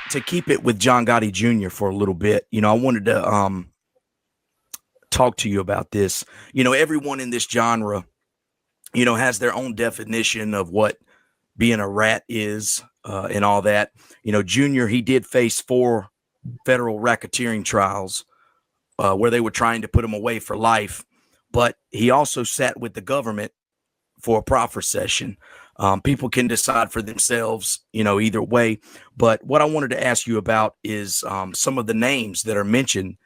to keep it with John Gotti Jr. for a little bit, I wanted to talk to you about this. Everyone in this genre, has their own definition of what being a rat is and all that. Junior, he did face 4 federal racketeering trials where they were trying to put him away for life, but he also sat with the government for a proffer session. People can decide for themselves, either way. But what I wanted to ask you about is some of the names that are mentioned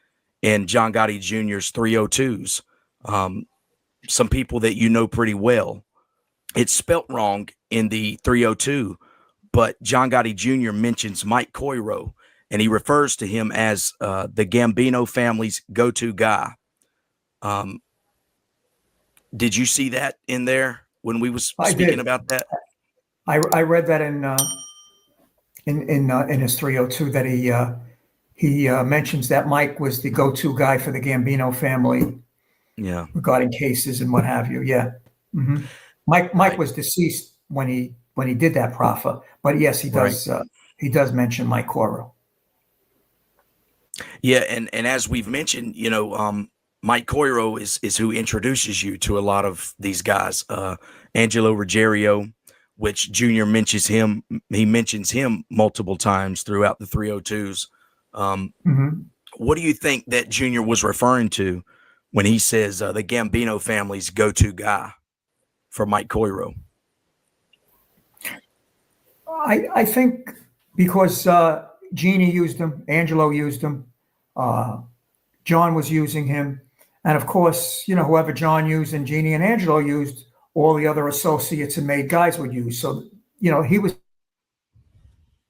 in John Gotti Jr.'s 302s. Some people that you know pretty well. It's spelt wrong in the 302, but John Gotti Jr. mentions Mike Cooro, and he refers to him as the Gambino family's go-to guy. Did you see that in there when we was speaking about that? I read that in his 302 that he mentions that Mike was the go-to guy for the Gambino family. Yeah, regarding cases and what have you. Yeah, mm-hmm. Mike was deceased when he did that proffer, but yes, he does. Right. He does mention Mike Cooro. Yeah, and as we've mentioned, Mike Cooro is who introduces you to a lot of these guys. Angelo Ruggiero, which Junior mentions him. He mentions him multiple times throughout the 302s. What do you think that Junior was referring to when he says the Gambino family's go-to guy for Mike Cooro? I think because Jeannie used him, Angelo used him, John was using him, and of course, whoever John used and Jeannie and Angelo used, all the other associates and made guys would use. So, he was,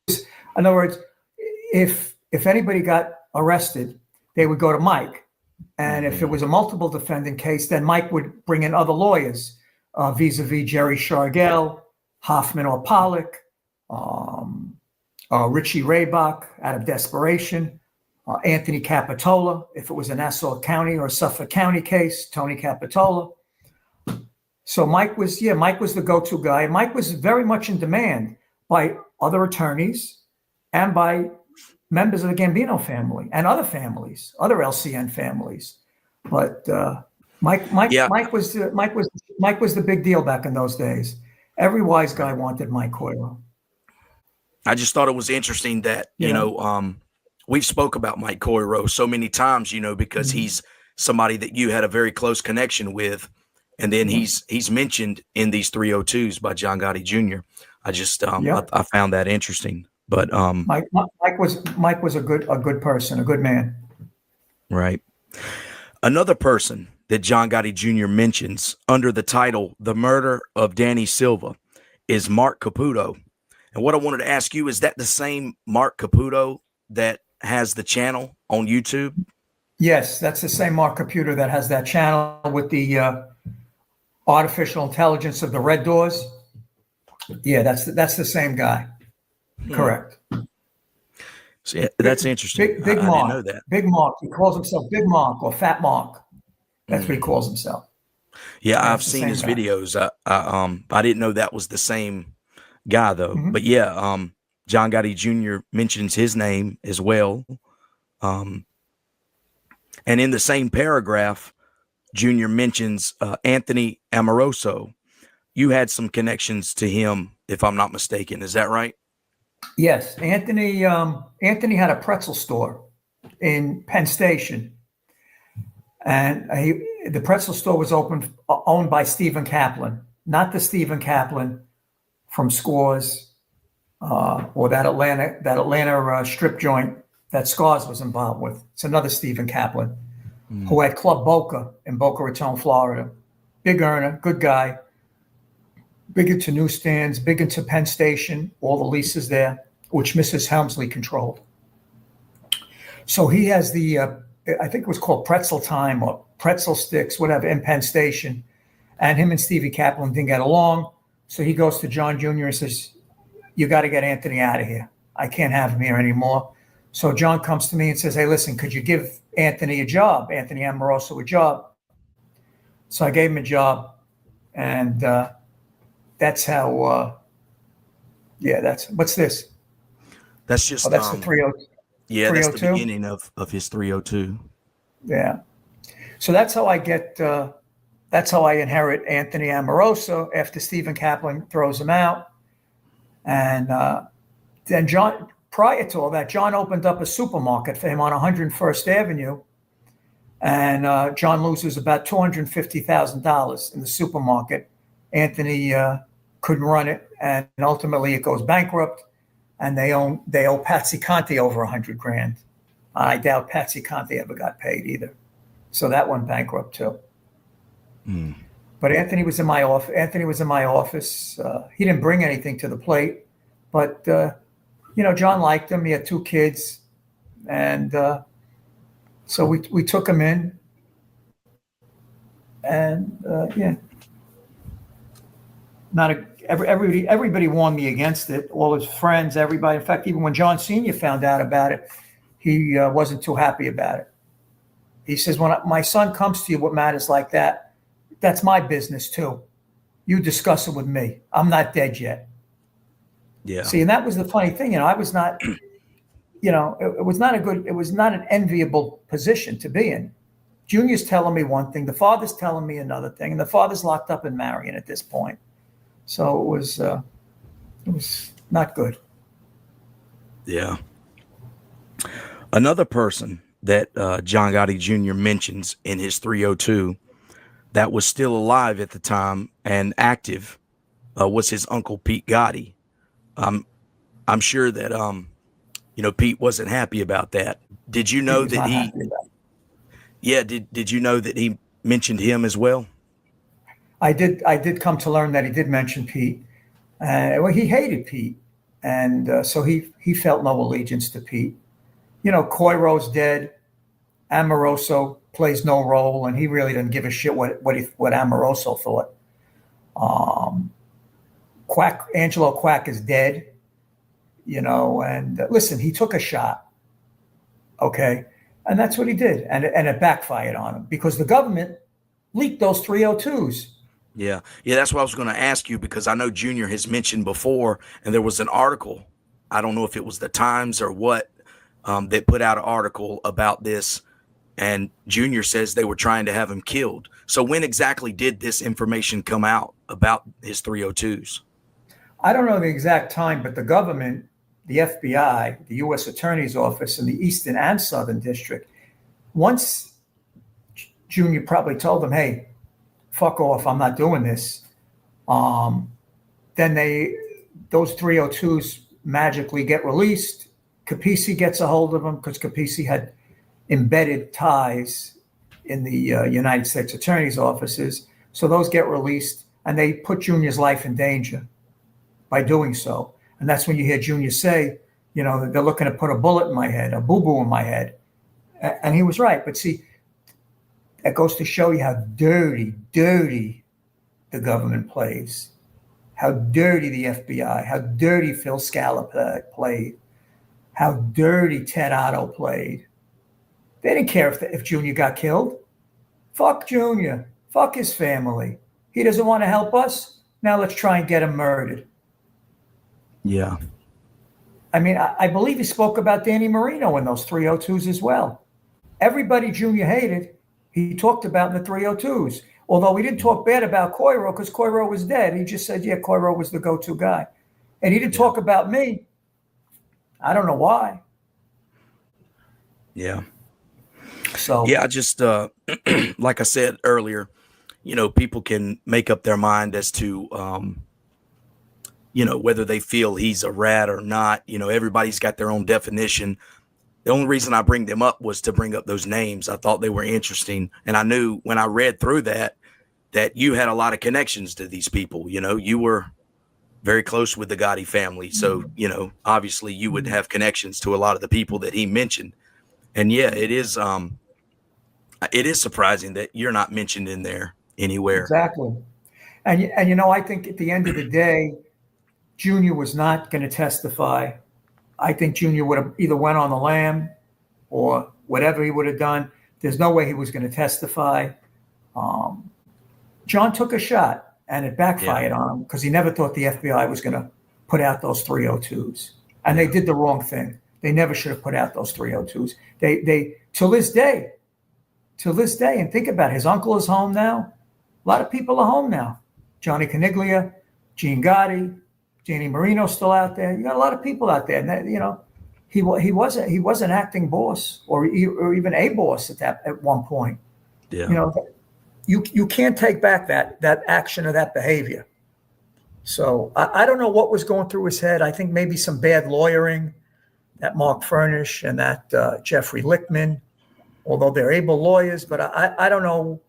in other words, if anybody got arrested, they would go to Mike. And if it was a multiple defendant case, then Mike would bring in other lawyers, vis-a-vis Jerry Shargell, Hoffman or Pollock, Richie Raybach out of desperation, Anthony Capitola, if it was a Nassau County or Suffolk County case, Tony Capitola. So Mike was the go-to guy. Mike was very much in demand by other attorneys and by members of the Gambino family and other families, other LCN families. But Mike was the big deal back in those days. Every wise guy wanted Mike Cooro. I just thought it was interesting that we've spoke about Mike Cooro so many times, because he's somebody that you had a very close connection with, and then he's mentioned in these 302s by John Gotti Jr. I just I found that interesting. But Mike was a good person, a good man. Right. Another person that John Gotti Jr. mentions under the title "The Murder of Danny Silva" is Mark Caputo. And what I wanted to ask you, is that the same Mark Caputo that has the channel on YouTube? Yes, that's the same Mark Caputo that has that channel with the artificial intelligence of the red doors. Yeah, that's the same guy. Correct. So, yeah, that's interesting. Big Mark. I didn't know that. Big Mark. He calls himself Big Mark or Fat Mark. That's what he calls himself. Yeah, I've seen his videos. I didn't know that was the same guy though. But yeah, John Gotti Jr. mentions his name as well. And in the same paragraph, Junior mentions Anthony Amarosuo. You had some connections to him, if I'm not mistaken. Is that right? Yes, Anthony had a pretzel store in Penn Station, and the pretzel store was owned by Stephen Kaplan, not the Stephen Kaplan from Scores or that Atlanta strip joint that Scores was involved with. It's another Stephen Kaplan who had Club Boca in Boca Raton, Florida. Big earner, good guy. Big into newsstands, big into Penn Station, all the leases there, which Mrs. Helmsley controlled. So he has the, I think it was called Pretzel Time or Pretzel Sticks, whatever, in Penn Station. And him and Stevie Kaplan didn't get along. So he goes to John Jr. and says, "You got to get Anthony out of here. I can't have him here anymore." So John comes to me and says, "Hey, listen, could you give Anthony a job, Anthony Amarosuo a job?" So I gave him a job. And that's how, what's this? That's just Oh, that's the 30, yeah, that's the 302? beginning of his 302. Yeah. So that's how I get, that's how I inherit Anthony Amarosuo after Stephen Kaplan throws him out. And then John, prior to all that, John opened up a supermarket for him on 101st Avenue. And John loses about $250,000 in the supermarket. Anthony couldn't run it, and ultimately it goes bankrupt. And they owe Patsy Conte over $100,000. I doubt Patsy Conte ever got paid either. So that went bankrupt too. Mm. But Anthony was in my office. He didn't bring anything to the plate, but John liked him. He had 2 kids, and so we took him in, and everybody warned me against it. All his friends, everybody. In fact, even when John Sr. found out about it, he wasn't too happy about it. He says, when my son comes to you with matters like that, that's my business too. You discuss it with me. I'm not dead yet. Yeah. See, and that was the funny thing. I was not, it was not an enviable position to be in. Junior's telling me one thing, the father's telling me another thing, and the father's locked up in Marion at this point. So it was not good. Yeah. Another person that John Gotti Jr. mentions in his 302 that was still alive at the time and active was his uncle Pete Gotti. I'm sure that Pete wasn't happy about that. Did you know that he? Yeah. Did you know that he mentioned him as well? I did come to learn that he did mention Pete. Well, he hated Pete, and so he felt no allegiance to Pete. Cooro's dead. Amarosuo plays no role, and he really didn't give a shit what Amarosuo thought. Angelo Quack is dead, and listen, he took a shot, okay, and that's what he did, and it backfired on him because the government leaked those 302s. Yeah, that's what I was going to ask you, because I know Junior has mentioned before, and there was an article, I don't know if it was the Times or what, that put out an article about this, and Junior says they were trying to have him killed. So when exactly did this information come out about his 302s? I don't know the exact time, but the government, the FBI, the U.S. Attorney's Office in the Eastern and Southern District, once Junior probably told them, hey, fuck off, I'm not doing this, then those 302s magically get released. Capisi gets a hold of them because Capisi had embedded ties in the United States Attorney's offices. So those get released, and they put Junior's life in danger by doing so. And that's when you hear Junior say, they're looking to put a bullet in my head, a boo-boo in my head. And he was right. But see, that goes to show you how dirty the government plays, how dirty the FBI, how dirty Phil Scala played, how dirty Ted Otto played. They didn't care if Junior got killed. Fuck Junior. Fuck his family. He doesn't want to help us. Now let's try and get him murdered. Yeah. I mean, I believe he spoke about Danny Marino in those 302s as well. Everybody Junior hated, he talked about in the 302s. Although he didn't talk bad about Cooro because Cooro was dead. He just said, yeah, Cooro was the go-to guy. And he didn't talk about me. I don't know why. Yeah. So yeah, I just like I said earlier, people can make up their mind as to whether they feel he's a rat or not. Everybody's got their own definition. The only reason I bring them up was to bring up those names. I thought they were interesting, and I knew when I read through that you had a lot of connections to these people. You were very close with the Gotti family, so obviously you would have connections to a lot of the people that he mentioned. And yeah, it is surprising that you're not mentioned in there anywhere. Exactly. And I think at the end of the day, Junior was not going to testify. I think Junior would have either went on the lam or whatever he would have done. There's no way he was going to testify. John took a shot, and it backfired on him because he never thought the FBI was going to put out those 302s. and they did the wrong thing. They never should have put out those 302s. They till this day, and think about it, his uncle is home now. A lot of people are home now. Johnny Caniglia, Gene Gotti, Danny Marino's still out there. You got a lot of people out there, and that, he was an acting boss or even a boss at one point. Yeah. You can't take back that action or that behavior. So I don't know what was going through his head. I think maybe some bad lawyering, that Mark Furnish and that Jeffrey Lichtman, although they're able lawyers, but I don't know,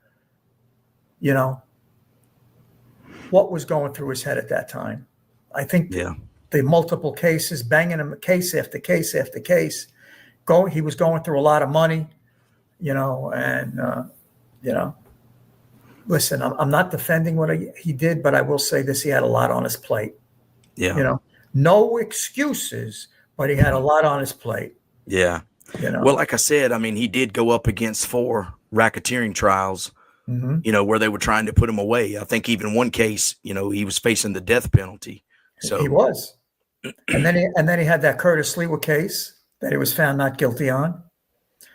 what was going through his head at that time. I think the multiple cases, banging him case after case after case, he was going through a lot of money, listen, I'm not defending what he did, but I will say this: he had a lot on his plate. Yeah. No excuses, but he had a lot on his plate. Yeah. Well, like I said, I mean, he did go up against 4 racketeering trials, where they were trying to put him away. I think even one case, he was facing the death penalty. So he was, and then he had that Curtis Lewa case that he was found not guilty on.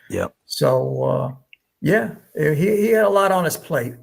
Yeah. So he had a lot on his plate.